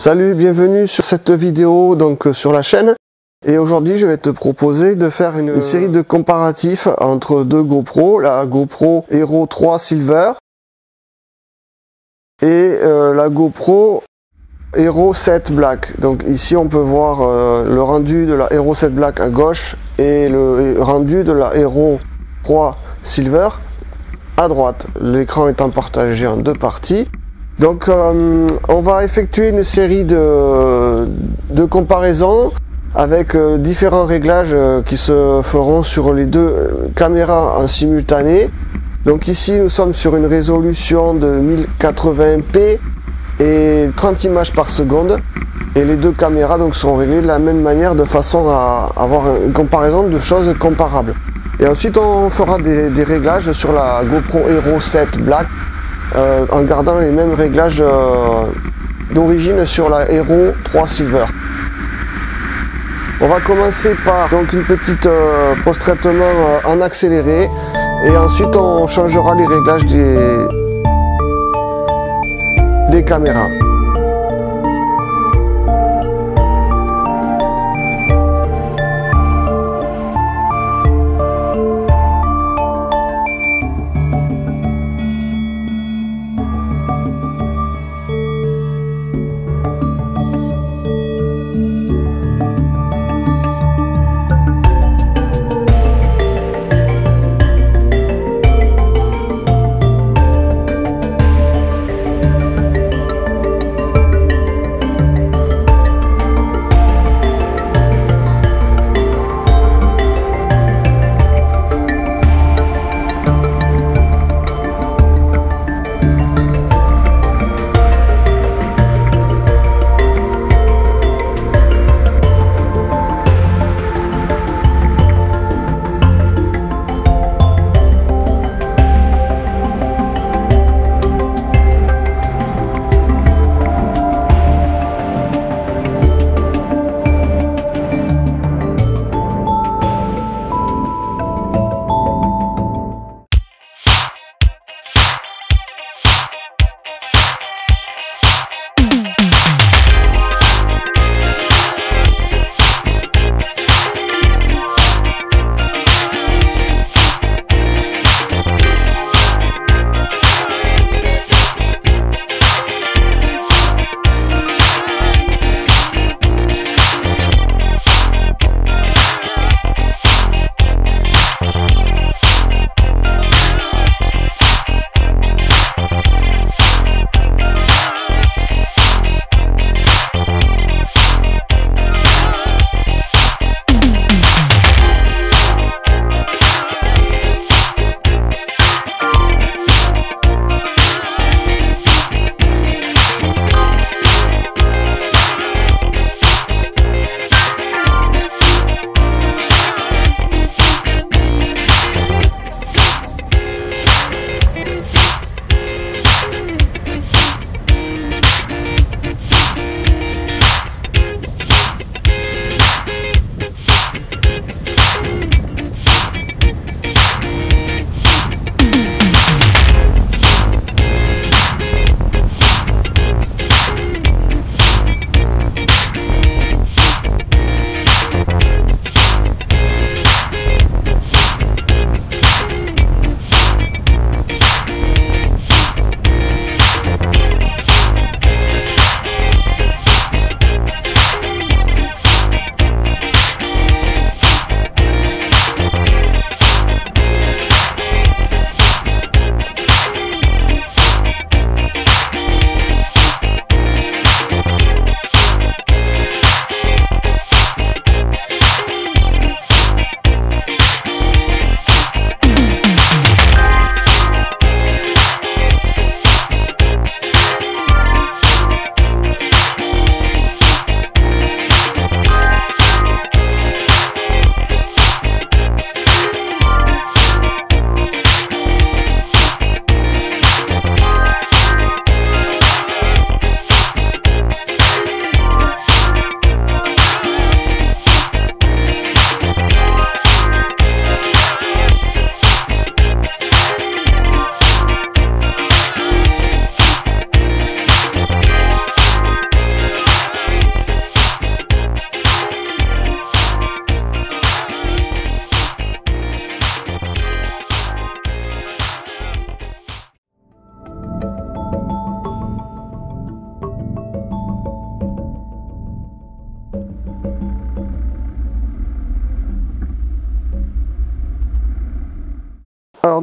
Salut, bienvenue sur cette vidéo donc sur la chaîne. Et aujourd'hui je vais te proposer de faire une série de comparatifs entre deux GoPro, la GoPro Hero 3 Silver et la GoPro Hero 7 Black. Donc ici on peut voir le rendu de la Hero 7 Black à gauche et le rendu de la Hero 3 Silver à droite, l'écran étant partagé en deux parties. Donc on va effectuer une série de comparaisons avec différents réglages qui se feront sur les deux caméras en simultané. Donc ici nous sommes sur une résolution de 1080p et 30 images par seconde, et les deux caméras donc seront réglées de la même manière de façon à avoir une comparaison de choses comparables. Et ensuite on fera des réglages sur la GoPro Hero 7 Black en gardant les mêmes réglages d'origine sur la Hero 3 Silver. On va commencer par donc une petite post-traitement en accéléré, et ensuite on changera les réglages des caméras.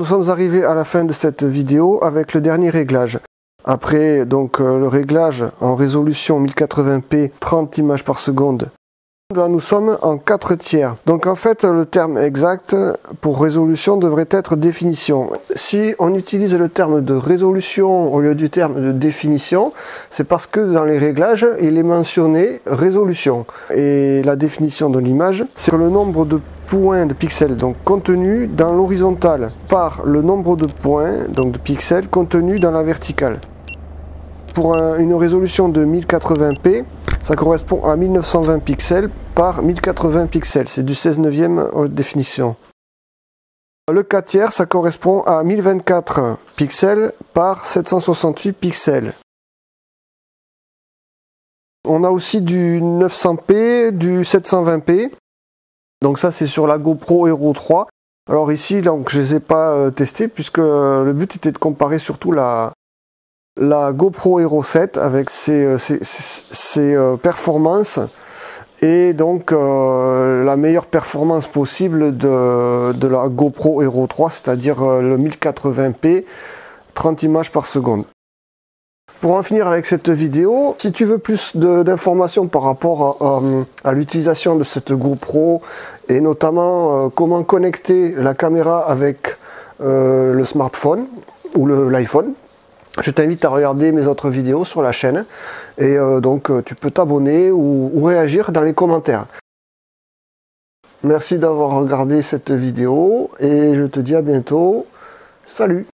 nous sommes arrivés à la fin de cette vidéo avec le dernier réglage. Après donc le réglage en résolution 1080p 30 images par seconde. Là nous sommes en 4 tiers. Donc en fait le terme exact pour résolution devrait être définition. Si on utilise le terme de résolution au lieu du terme de définition, c'est parce que dans les réglages il est mentionné résolution. Et la définition de l'image, c'est le nombre de points de pixels donc contenus dans l'horizontale par le nombre de points donc de pixels contenus dans la verticale. Pour une résolution de 1080p, ça correspond à 1920 pixels par 1080 pixels. C'est du 16/9 haute définition. Le 4 tiers, ça correspond à 1024 pixels par 768 pixels. On a aussi du 900p, du 720p. Donc ça, c'est sur la GoPro Hero 3. Alors ici, donc, je ne les ai pas testés puisque le but était de comparer surtout la GoPro Hero 7 avec ses performances et donc la meilleure performance possible de la GoPro Hero 3, c'est-à-dire le 1080p 30 images par seconde. Pour en finir avec cette vidéo, si tu veux plus d'informations par rapport à l'utilisation de cette GoPro et notamment comment connecter la caméra avec le smartphone ou l'iPhone, je t'invite à regarder mes autres vidéos sur la chaîne et donc tu peux t'abonner ou réagir dans les commentaires. Merci d'avoir regardé cette vidéo et je te dis à bientôt. Salut!